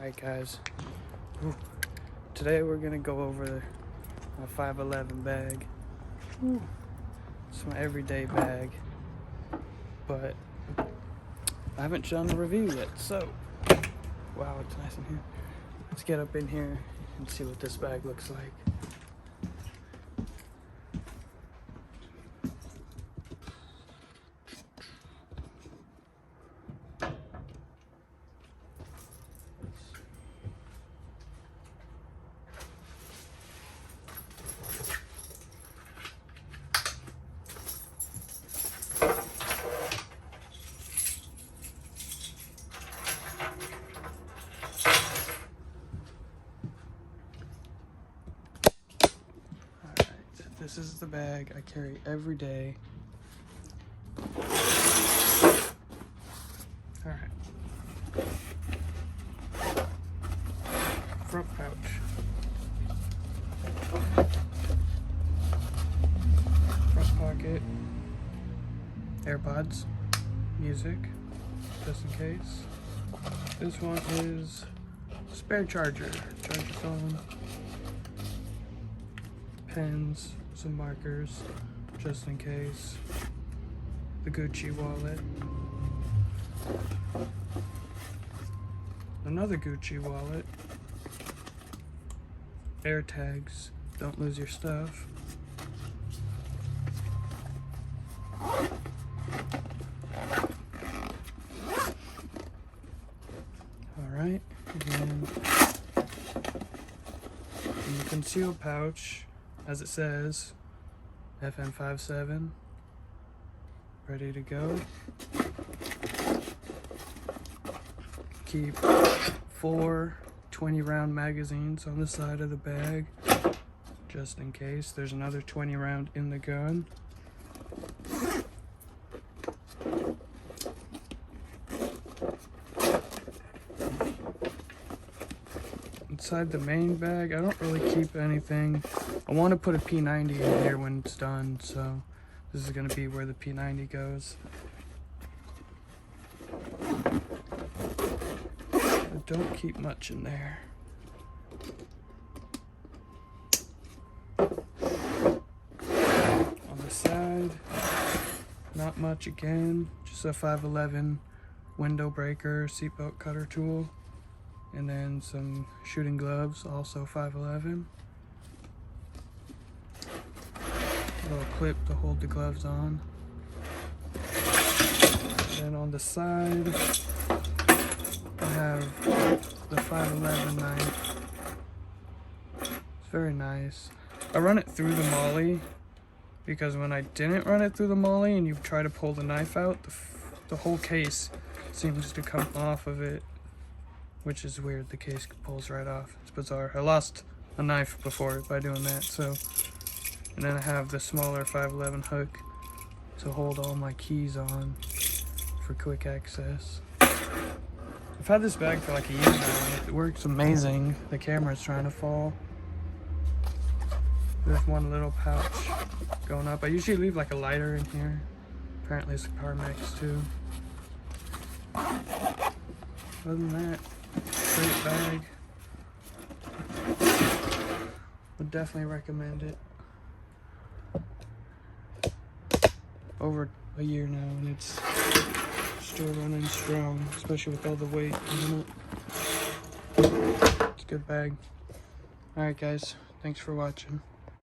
Alright guys, today we're gonna go over my 511 bag. It's my everyday bag, but I haven't done a review yet, so wow, it's nice in here. Let's get up in here and see what this bag looks like. This is the bag I carry every day. Alright. Front pouch. Front pocket. AirPods. Music. Just in case. This one is spare charger. Charge your phone. Pens. Some markers, just in case. The Gucci wallet. Another Gucci wallet. Air tags. Don't lose your stuff. Alright, and in the concealed pouch, as it says, FN57, ready to go. Keep 4 20-round magazines on the side of the bag, just in case. There's another 20-round in the gun. Inside the main bag, I don't really keep anything. I want to put a P90 in here when it's done, so this is going to be where the P90 goes. I don't keep much in there. On the side, not much again, just a 511 window breaker, seatbelt cutter tool. And then some shooting gloves, also 511. A little clip to hold the gloves on. Then on the side, I have the 511 knife. It's very nice. I run it through the molly because when I didn't run it through the molly and you try to pull the knife out, the whole case seems to come off of it. Which is weird, the case pulls right off. It's bizarre. I lost a knife before by doing that, so. And then I have the smaller 511 hook to hold all my keys on for quick access. I've had this bag for like a year now, and it works amazing. The camera's trying to fall. There's one little pouch going up. I usually leave like a lighter in here. Apparently it's a Carmex too. Other than that, great bag. Would definitely recommend it. Over a year now, and it's still running strong, especially with all the weight in it. It's a good bag. Alright guys, thanks for watching.